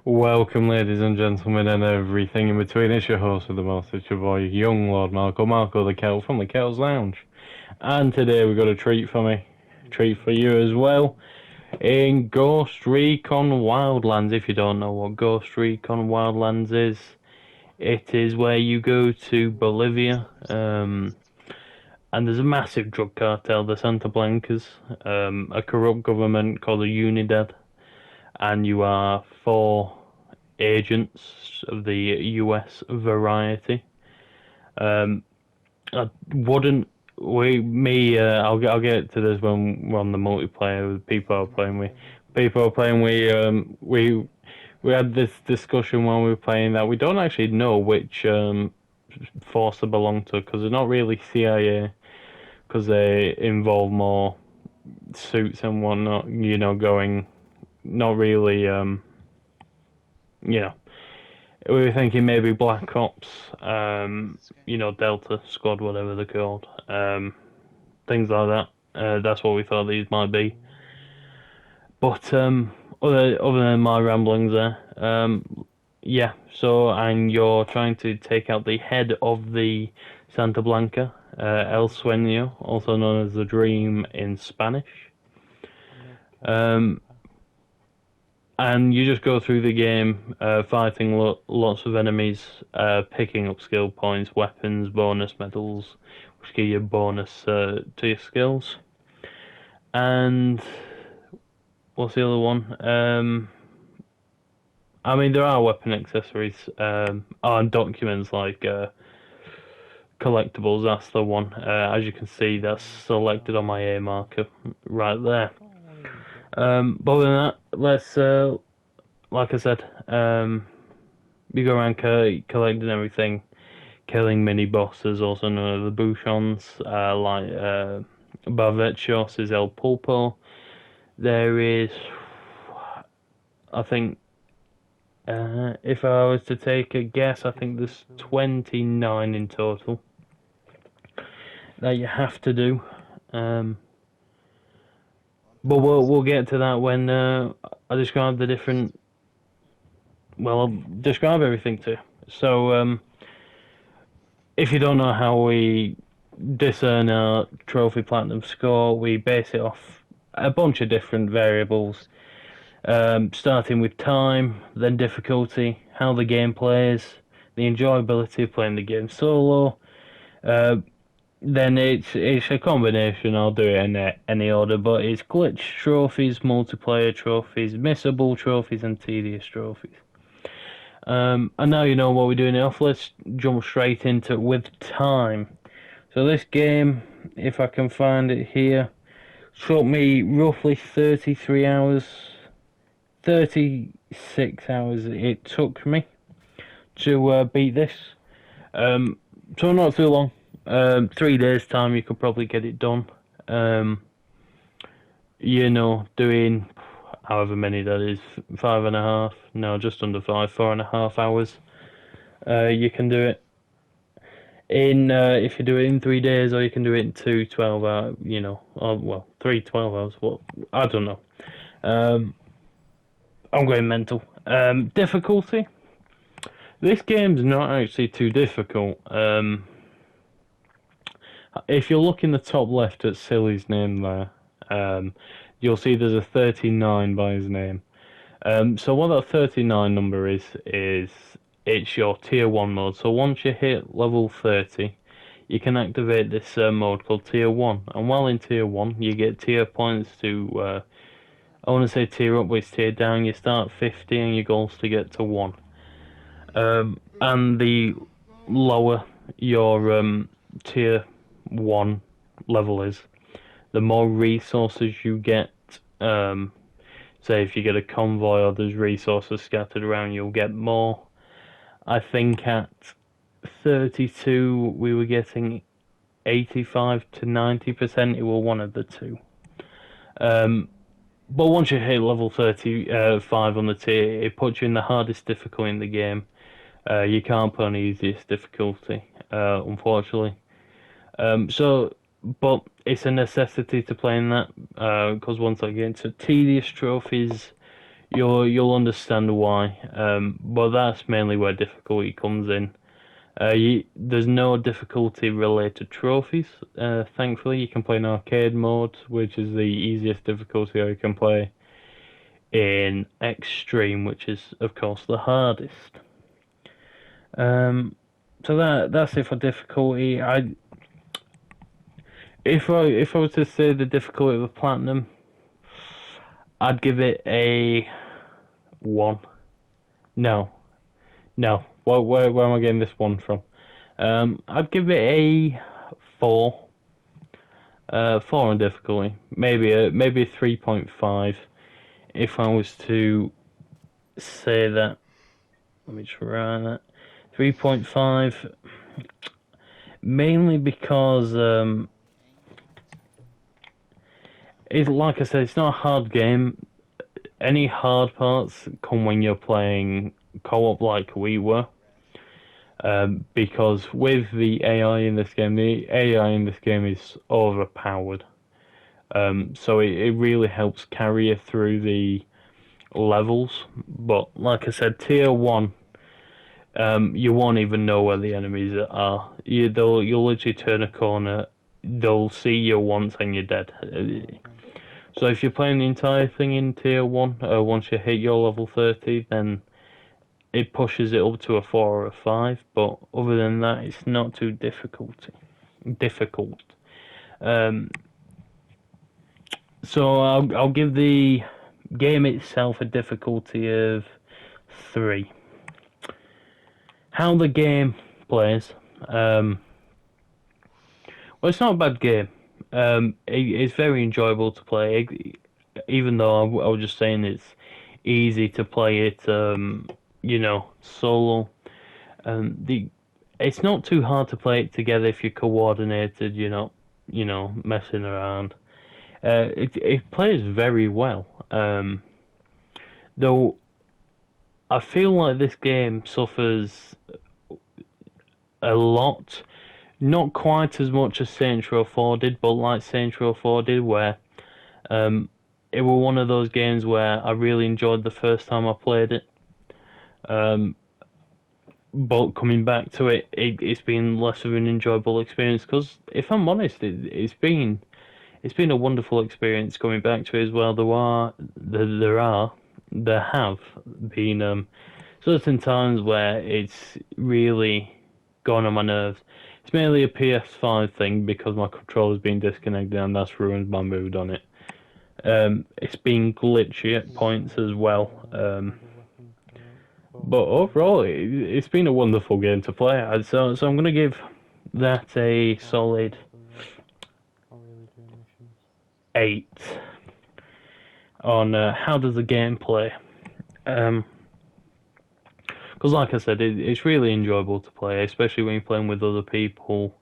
Welcome, ladies and gentlemen, and everything in between. It's your host of the most, it's your boy, Young Lord Marco the Kettle from the Kettle's Lounge. And today we've got a treat for me, treat for you as well, in Ghost Recon Wildlands. If you don't know what Ghost Recon Wildlands is, it is where you go to Bolivia, and there's a massive drug cartel, the Santa Blancas, a corrupt government called the Unidad, and you are four agents of the US variety. I wouldn't. I'll get to this when we're on the multiplayer with people I'm playing with. People are playing. We had this discussion when we were playing that we don't actually know which force they belong to because they're not really CIA because they involve more suits and whatnot. Going not really. We were thinking maybe Black Ops, Delta Squad, whatever they're called, things like that. That's what we thought these might be. But other than my ramblings there, yeah. So, and you're trying to take out the head of the Santa Blanca, El Sueño, also known as the Dream in Spanish. And you just go through the game, fighting lots of enemies, picking up skill points, weapons, bonus medals, which give you a bonus to your skills. And what's the other one? There are weapon accessories, and documents like collectibles. That's the one. As you can see, that's selected on my A marker right there. But other than that, let's, like I said, you go around collecting everything, killing mini bosses, also known as the Bouchons, like Bavechos is El Pulpo. There is, I think, if I was to take a guess, I think there's 29 in total that you have to do. But we'll get to that when I describe the different. Well, I'll describe everything too. So, if you don't know how we discern our trophy platinum score, we base it off a bunch of different variables, starting with time, then difficulty, how the game plays, the enjoyability of playing the game solo. Then it's a combination. I'll do it in any order, but it's glitch trophies, multiplayer trophies, missable trophies, and tedious trophies. And now you know what we're doing it off. Let's jump straight into it with time. So this game, if I can find it here, took me roughly 33 hours, 36 hours it took me to beat this. So not too long. 3 days time you could probably get it done. Doing however many that is, 5.5, no, just under 4.5 hours. You can do it in, if you do it in 3 days, or you can do it in 2 12 hours, 3 12 hours, well, I don't know. I'm going mental. Difficulty. This game's not actually too difficult. If you look in the top left at Silly's name there, you'll see there's a 39 by his name. So what that 39 number is it's your tier 1 mode. So once you hit level 30, you can activate this mode called tier 1. And while in tier 1, you get tier points to, I want to say tier up, but it's tier down. You start 50 and your goal's to get to 1. And the lower your tier 1 level is, the more resources you get. Say if you get a convoy or there's resources scattered around, you'll get more. I think at 32 we were getting 85 to 90%. It was one of the two. But once you hit level 35 on the tier, it puts you in the hardest difficulty in the game. You can't put on the easiest difficulty, unfortunately. But it's a necessity to play in that, because once I get into tedious trophies, you'll understand why. But that's mainly where difficulty comes in. There's no difficulty related trophies. Thankfully, you can play in arcade mode, which is the easiest difficulty I can play. In extreme, which is of course the hardest. Um, so that's it for difficulty. If I was to say the difficulty of platinum, I'd give it a 1. No, no. Where am I getting this one from? I'd give it a 4. 4 on difficulty. Maybe a 3.5. If I was to say that, let me try that. 3.5. Mainly because it's like I said, it's not a hard game. Any hard parts come when you're playing co-op like we were. Because with the AI in this game, the AI in this game is overpowered. So it really helps carry you through the levels. But like I said, tier 1, you won't even know where the enemies are. You'll literally turn a corner, they'll see you once and you're dead. So if you're playing the entire thing in tier 1, once you hit your level 30, then it pushes it up to a 4 or a 5, but other than that, it's not too difficult. So I'll give the game itself a difficulty of 3. How the game plays, well, it's not a bad game. It's very enjoyable to play, even though I was just saying it's easy to play it, solo. It's not too hard to play it together if you're coordinated. You're not, messing around. It plays very well. Though I feel like this game suffers a lot. Not quite as much as Saints Row 4 did, but like Saints Row 4 did, where it was one of those games where I really enjoyed the first time I played it. But coming back to it's been less of an enjoyable experience because, if I'm honest, it's been a wonderful experience coming back to it as well. There have been certain times where it's really gone on my nerves. It's mainly a PS5 thing because my controller's been disconnected and that's ruined my mood on it. It's been glitchy at points as well. But overall, it's been a wonderful game to play. So I'm going to give that a solid 8 on how does the game play. Because like I said, it's really enjoyable to play, especially when you're playing with other people.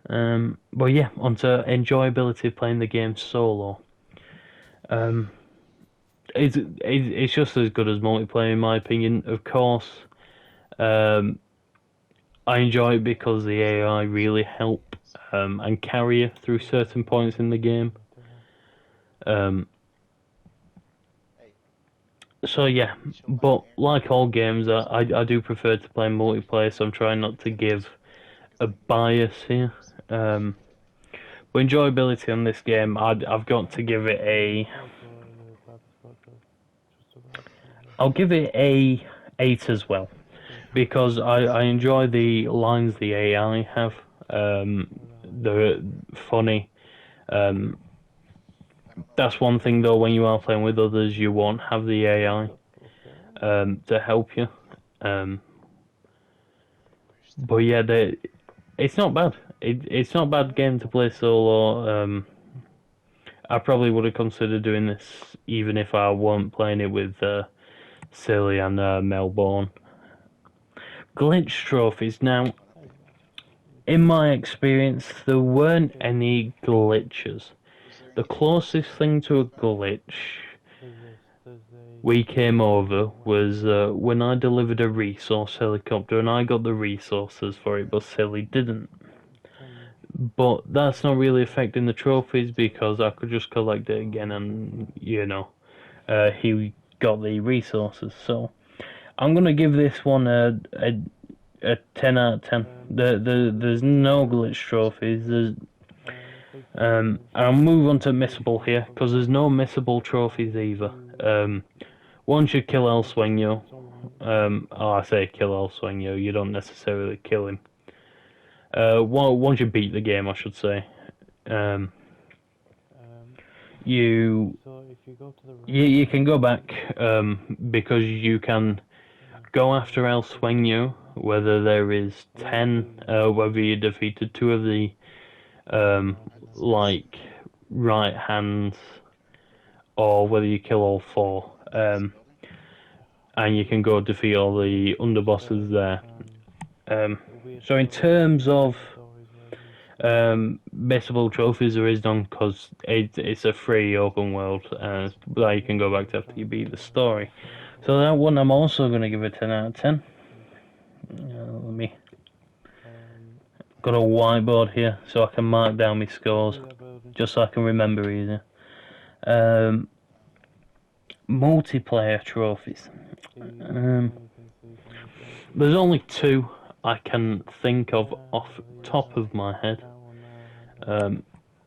But yeah, onto enjoyability of playing the game solo. It's just as good as multiplayer in my opinion. Of course, I enjoy it because the AI really help and carry you through certain points in the game. So yeah, but like all games, I do prefer to play multiplayer, so I'm trying not to give a bias here. But enjoyability on this game, I've got to give it I'll give it a 8 as well, because I enjoy the lines the AI have. They're funny. That's one thing though, when you are playing with others, you won't have the AI to help you. But yeah, it's not bad. It's not a bad game to play solo. I probably would have considered doing this even if I weren't playing it with Silly and Melbourne. Glitch trophies. Now, in my experience, there weren't any glitches. The closest thing to a glitch we came over was when I delivered a resource helicopter and I got the resources for it, but Silly didn't. But that's not really affecting the trophies because I could just collect it again and, he got the resources. So I'm gonna give this one a 10 out of 10. There's no glitch trophies. I'll move on to missable here because there's no missable trophies either. Once you kill El Sueño, I say kill El Sueño, you don't necessarily kill him. Once you beat the game, I should say, you can go back because you can go after El Sueño, whether there is 10, whether you defeated 2 of the like right hands, or whether you kill all 4, and you can go defeat all the underbosses there. So in terms of missable trophies, there is none because it's a free open world that you can go back to after you beat the story. So that one I'm also going to give a 10 out of 10. Let me... Got a whiteboard here so I can mark down my scores, just so I can remember easier. Multiplayer trophies. There's only 2 I can think of off top of my head.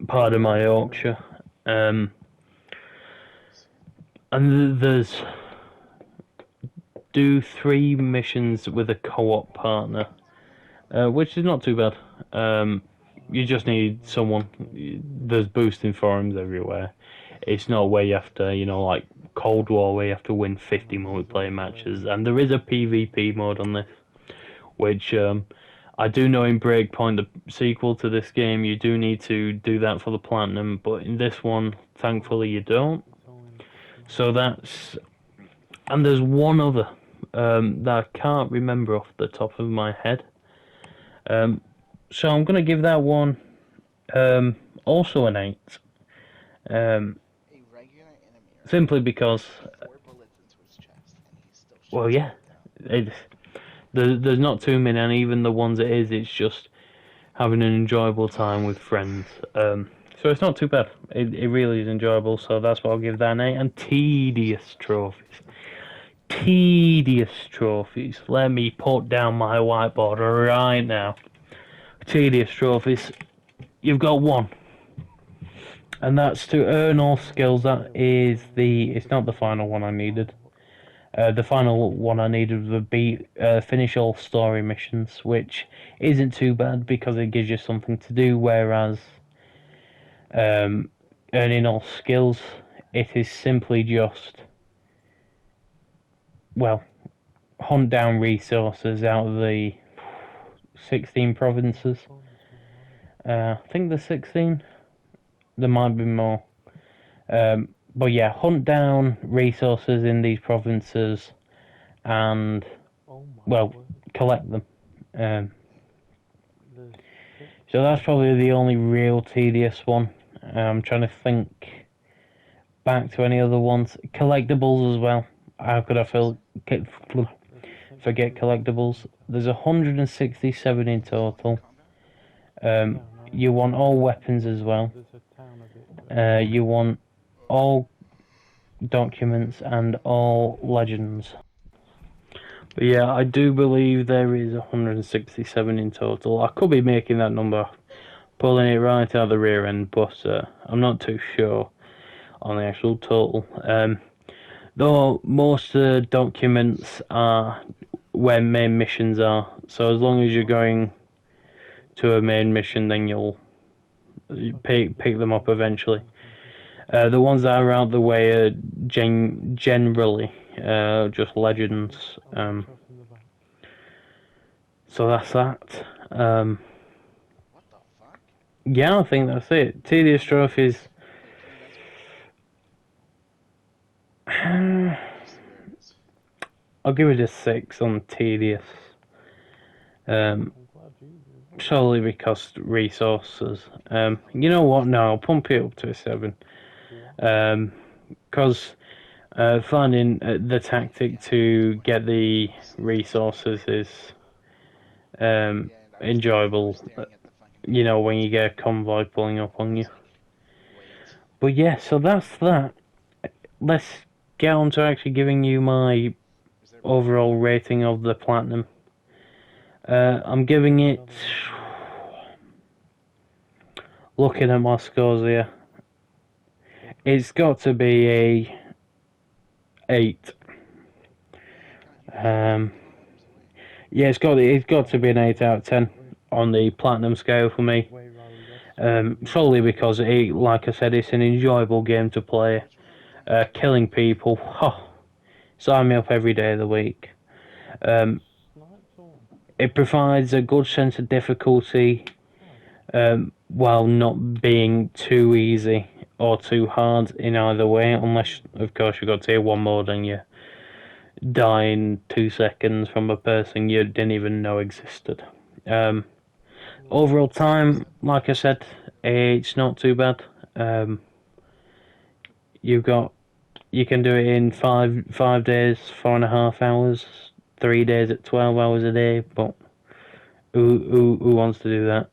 Pardon my Yorkshire. And there's do 3 missions with a co-op partner, which is not too bad. You just need someone. There's boosting forums everywhere. It's not where you have to, like Cold War, where you have to win 50 multiplayer matches. And there is a PvP mode on this, which I do know in Breakpoint, the sequel to this game, you do need to do that for the platinum, but in this one, thankfully, you don't. So that's... And there's one other that I can't remember off the top of my head. So I'm going to give that one also an 8. Simply because... Well, yeah. There's not too many, and even the ones it is, it's just having an enjoyable time with friends. So it's not too bad. It really is enjoyable, so that's what I'll give that an 8. And tedious trophies. Tedious trophies. Let me put down my whiteboard right now. Tedious trophies. You've got 1. And that's to earn all skills. That is it's not the final one I needed. The final one I needed would be finish all story missions, which isn't too bad because it gives you something to do, whereas earning all skills, it is simply just, well, hunt down resources out of the 16 provinces. I think there's 16. There might be more. But yeah, hunt down resources in these provinces and, well, collect them. So that's probably the only real tedious one. I'm trying to think back to any other ones. Collectibles as well. How could I forget collectibles? There's 167 in total. You want all weapons as well. You want all documents and all legends. But yeah, I do believe there is 167 in total. I could be making that number, pulling it right out of the rear end, but I'm not too sure on the actual total. Though most documents are where main missions are, so as long as you're going to a main mission, then you'll pick them up eventually. The ones that are out the way are generally just legends. So that's that. Yeah, I think that's it. Tedious trophies. I'll give it a 6 on tedious. Solely because resources. You know what? No, I'll pump it up to a 7. Because finding the tactic to get the resources is enjoyable. You know, when you get a convoy pulling up on you. But yeah, so that's that. Let's get on to actually giving you my overall rating of the Platinum. I'm giving it, looking at my scores here, it's got to be a 8. Yeah, it's got to be an 8 out of 10 on the Platinum scale for me. Solely because like I said, it's an enjoyable game to play. Killing people, sign me up every day of the week. It provides a good sense of difficulty, while not being too easy or too hard in either way, unless, of course, you've got tier 1 mode and you die in 2 seconds from a person you didn't even know existed. Overall time, like I said, it's not too bad. You can do it in 5 days, 4.5 hours, 3 days at 12 hours a day, but who wants to do that?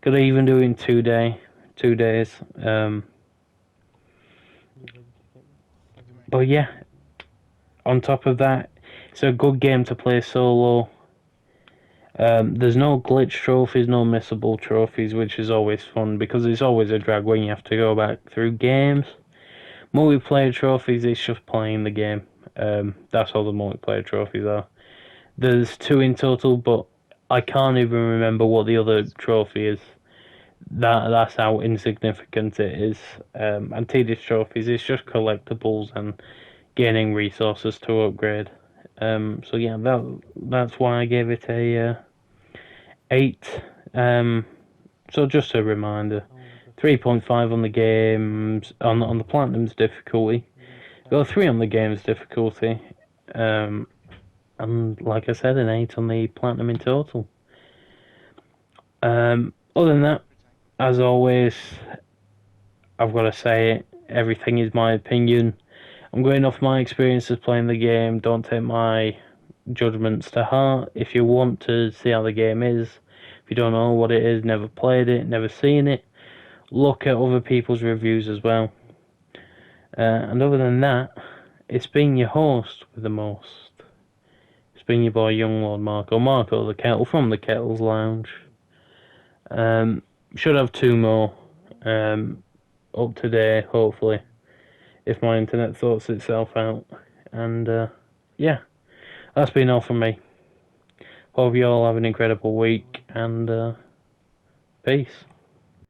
Could I even do it in 2 days? But yeah, on top of that, it's a good game to play solo. There's no glitch trophies, no missable trophies, which is always fun because it's always a drag when you have to go back through games. Multiplayer trophies, it's just playing the game. That's all the multiplayer trophies are. There's 2 in total, but I can't even remember what the other trophy is. That's how insignificant it is. And tedious trophies, it's just collectibles and gaining resources to upgrade. So yeah, that's why I gave it a 8. So just a reminder, 3.5 on the games on the Platinum's difficulty. Got a 3 on the game's difficulty. And like I said, an 8 on the Platinum in total. Other than that, as always, I've got to say it, everything is my opinion. I'm going off my experiences playing the game. Don't take my judgments to heart. If you want to see how the game is, if you don't know what it is, never played it, never seen it, look at other people's reviews as well. And other than that, it's been your host with the most. It's been your boy Young Lord Marco the Kettle from the Kettle's Lounge. Should have 2 more up today, hopefully, if my internet sorts itself out. And yeah, that's been all from me. Hope you all have an incredible week, and peace.